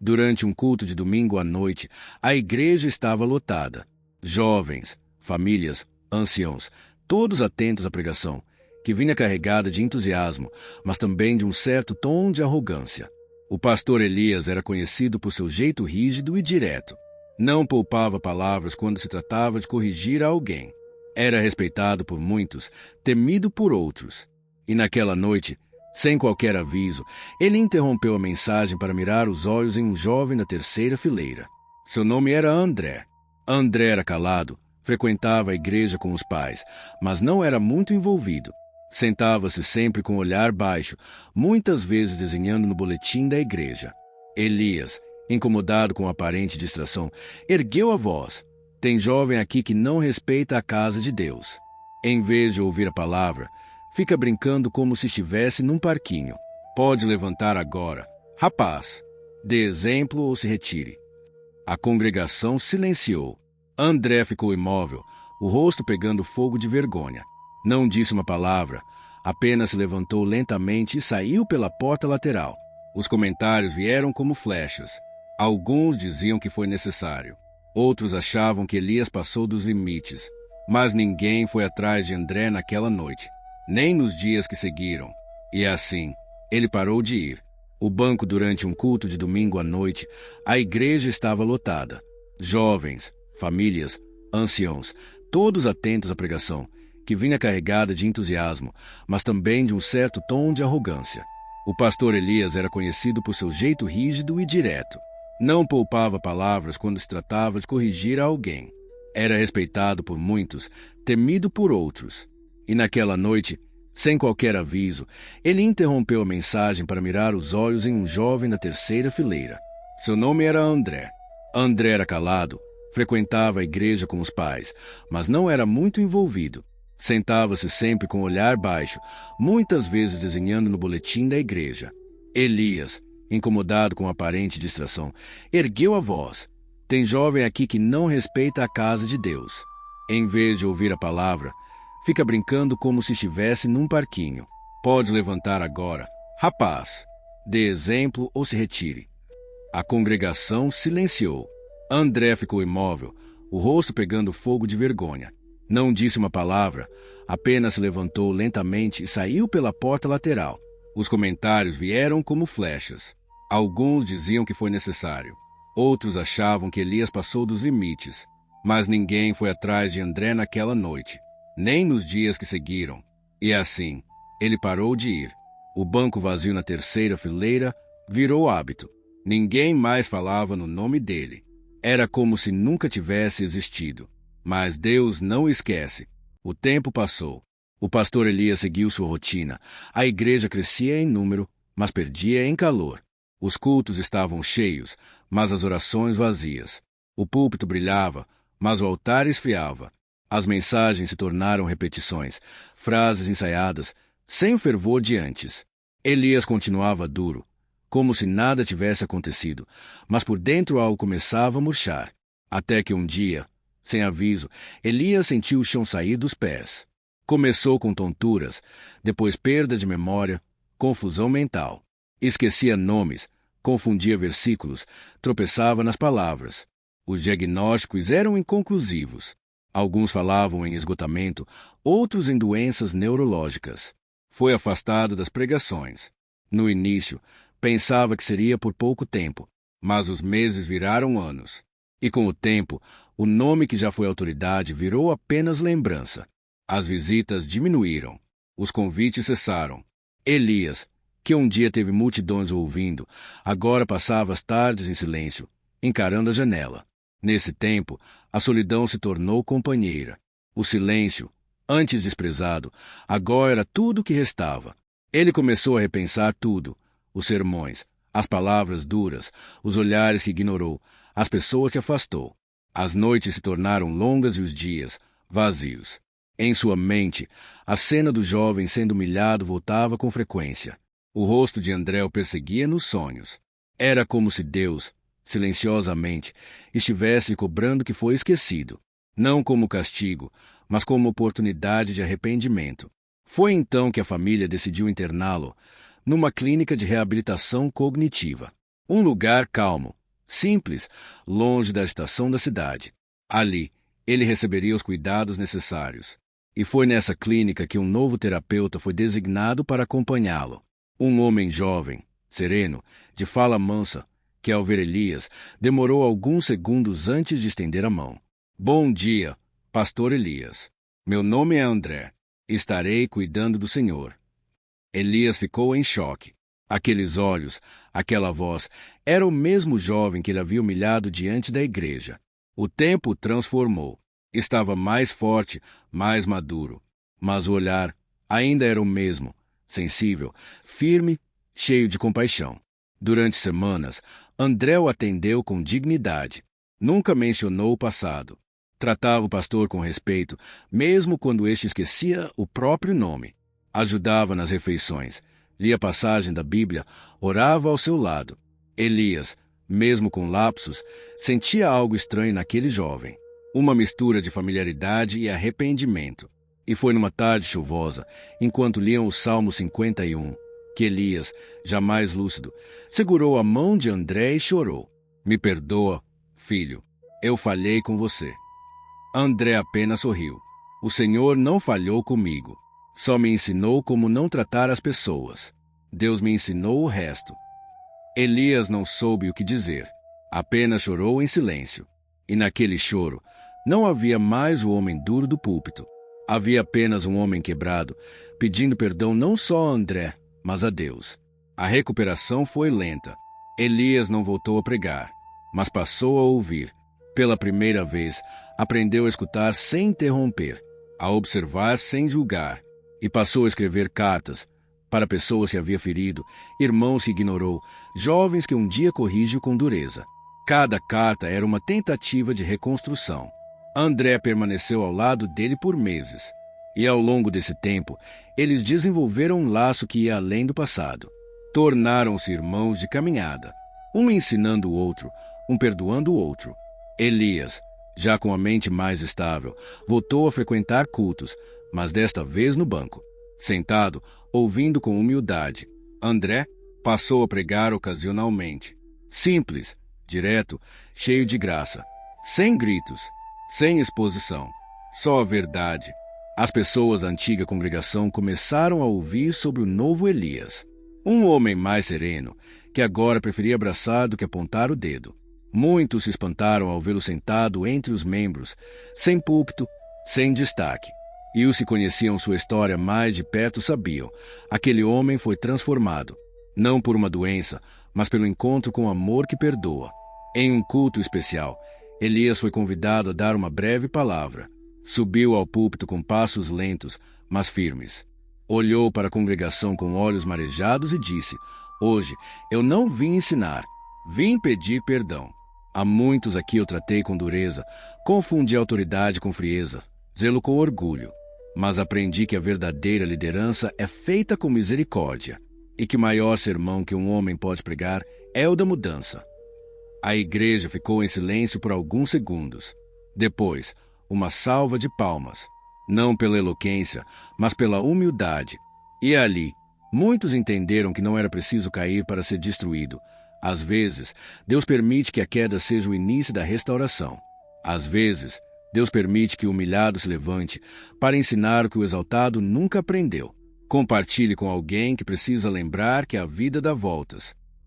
Durante um culto de domingo à noite, a igreja estava lotada. Jovens, famílias, anciãos, todos atentos à pregação, que vinha carregada de entusiasmo, mas também de um certo tom de arrogância. O pastor Elias era conhecido por seu jeito rígido e direto. Não poupava palavras quando se tratava de corrigir alguém. Era respeitado por muitos, temido por outros. E naquela noite, sem qualquer aviso, ele interrompeu a mensagem para mirar os olhos em um jovem da terceira fileira. Seu nome era André. André era calado, frequentava a igreja com os pais, mas não era muito envolvido. Sentava-se sempre com o olhar baixo, muitas vezes desenhando no boletim da igreja. Elias, incomodado com a aparente distração, ergueu a voz. Tem jovem aqui que não respeita a casa de Deus. Em vez de ouvir a palavra, fica brincando como se estivesse num parquinho. Pode levantar agora. Rapaz, dê exemplo ou se retire. A congregação silenciou. André ficou imóvel, o rosto pegando fogo de vergonha. Não disse uma palavra, apenas se levantou lentamente e saiu pela porta lateral. Os comentários vieram como flechas. Alguns diziam que foi necessário. Outros achavam que Elias passou dos limites. Mas ninguém foi atrás de André naquela noite, nem nos dias que seguiram. E assim, ele parou de ir. O banco durante um culto de domingo à noite, a igreja estava lotada. Jovens, famílias, anciãos, todos atentos à pregação, que vinha carregada de entusiasmo, mas também de um certo tom de arrogância. O pastor Elias era conhecido por seu jeito rígido e direto. Não poupava palavras quando se tratava de corrigir alguém. Era respeitado por muitos, temido por outros. E naquela noite, sem qualquer aviso, ele interrompeu a mensagem para mirar os olhos em um jovem da terceira fileira. Seu nome era André. André era calado, frequentava a igreja com os pais, mas não era muito envolvido. Sentava-se sempre com o olhar baixo, muitas vezes desenhando no boletim da igreja. Elias, incomodado com a aparente distração, ergueu a voz. Tem jovem aqui que não respeita a casa de Deus. Em vez de ouvir a palavra, fica brincando como se estivesse num parquinho. Pode levantar agora. Rapaz, dê exemplo ou se retire. A congregação silenciou. André ficou imóvel, o rosto pegando fogo de vergonha. Não disse uma palavra, apenas se levantou lentamente e saiu pela porta lateral. Os comentários vieram como flechas. Alguns diziam que foi necessário. Outros achavam que Elias passou dos limites. Mas ninguém foi atrás de André naquela noite, nem nos dias que seguiram. E assim, ele parou de ir. O banco vazio na terceira fileira virou hábito. Ninguém mais falava no nome dele. Era como se nunca tivesse existido. Mas Deus não esquece. O tempo passou. O pastor Elias seguiu sua rotina. A igreja crescia em número, mas perdia em calor. Os cultos estavam cheios, mas as orações vazias. O púlpito brilhava, mas o altar esfriava. As mensagens se tornaram repetições, frases ensaiadas, sem o fervor de antes. Elias continuava duro, como se nada tivesse acontecido, mas por dentro algo começava a murchar. Até que um dia, sem aviso, Elias sentiu o chão sair dos pés. Começou com tonturas, depois perda de memória, confusão mental. Esquecia nomes, confundia versículos, tropeçava nas palavras. Os diagnósticos eram inconclusivos. Alguns falavam em esgotamento, outros em doenças neurológicas. Foi afastado das pregações. No início, pensava que seria por pouco tempo, mas os meses viraram anos. E com o tempo, o nome que já foi autoridade virou apenas lembrança. As visitas diminuíram. Os convites cessaram. Elias, que um dia teve multidões ouvindo, agora passava as tardes em silêncio, encarando a janela. Nesse tempo, a solidão se tornou companheira. O silêncio, antes desprezado, agora era tudo o que restava. Ele começou a repensar tudo: os sermões, as palavras duras, os olhares que ignorou, as pessoas que afastou. As noites se tornaram longas e os dias vazios. Em sua mente, a cena do jovem sendo humilhado voltava com frequência. O rosto de André o perseguia nos sonhos. Era como se Deus, silenciosamente, estivesse cobrando que foi esquecido, não como castigo, mas como oportunidade de arrependimento. Foi então que a família decidiu interná-lo numa clínica de reabilitação cognitiva. Um lugar calmo, simples, longe da agitação da cidade. Ali, ele receberia os cuidados necessários. E foi nessa clínica que um novo terapeuta foi designado para acompanhá-lo. Um homem jovem, sereno, de fala mansa, que ao ver Elias, demorou alguns segundos antes de estender a mão. Bom dia, pastor Elias. Meu nome é André. Estarei cuidando do Senhor. Elias ficou em choque. Aqueles olhos, aquela voz, era o mesmo jovem que ele havia humilhado diante da igreja. O tempo o transformou. Estava mais forte, mais maduro. Mas o olhar ainda era o mesmo, sensível, firme, cheio de compaixão. Durante semanas, André o atendeu com dignidade. Nunca mencionou o passado. Tratava o pastor com respeito, mesmo quando este esquecia o próprio nome. Ajudava nas refeições, lia passagem da Bíblia, orava ao seu lado. Elias, mesmo com lapsos, sentia algo estranho naquele jovem. Uma mistura de familiaridade e arrependimento. E foi numa tarde chuvosa, enquanto liam o Salmo 51, que Elias, jamais lúcido, segurou a mão de André e chorou. Me perdoa, filho, eu falhei com você. André apenas sorriu. O Senhor não falhou comigo. Só me ensinou como não tratar as pessoas. Deus me ensinou o resto. Elias não soube o que dizer. Apenas chorou em silêncio. E naquele choro, não havia mais o homem duro do púlpito. Havia apenas um homem quebrado, pedindo perdão não só a André, mas a Deus. A recuperação foi lenta. Elias não voltou a pregar, mas passou a ouvir. Pela primeira vez, aprendeu a escutar sem interromper, a observar sem julgar, e passou a escrever cartas para pessoas que havia ferido, irmãos que ignorou, jovens que um dia corrigiu com dureza. Cada carta era uma tentativa de reconstrução. André permaneceu ao lado dele por meses, e ao longo desse tempo, eles desenvolveram um laço que ia além do passado. Tornaram-se irmãos de caminhada, um ensinando o outro, um perdoando o outro. Elias, já com a mente mais estável, voltou a frequentar cultos, mas desta vez no banco, sentado, ouvindo com humildade. André passou a pregar ocasionalmente. Simples, direto, cheio de graça, sem gritos, sem exposição, só a verdade. As pessoas da antiga congregação começaram a ouvir sobre o novo Elias, um homem mais sereno, que agora preferia abraçar do que apontar o dedo. Muitos se espantaram ao vê-lo sentado entre os membros, sem púlpito, sem destaque. E os que conheciam sua história mais de perto sabiam, aquele homem foi transformado, não por uma doença, mas pelo encontro com o amor que perdoa. Em um culto especial, Elias foi convidado a dar uma breve palavra. Subiu ao púlpito com passos lentos, mas firmes. Olhou para a congregação com olhos marejados e disse: "Hoje eu não vim ensinar, vim pedir perdão. A muitos aqui eu tratei com dureza, confundi autoridade com frieza, zelo com orgulho. Mas aprendi que a verdadeira liderança é feita com misericórdia, e que o maior sermão que um homem pode pregar é o da mudança." A igreja ficou em silêncio por alguns segundos. Depois, uma salva de palmas, não pela eloquência, mas pela humildade. E ali, muitos entenderam que não era preciso cair para ser destruído. Às vezes, Deus permite que a queda seja o início da restauração. Às vezes, Deus permite que o humilhado se levante para ensinar o que o exaltado nunca aprendeu. Compartilhe com alguém que precisa lembrar que a vida dá voltas.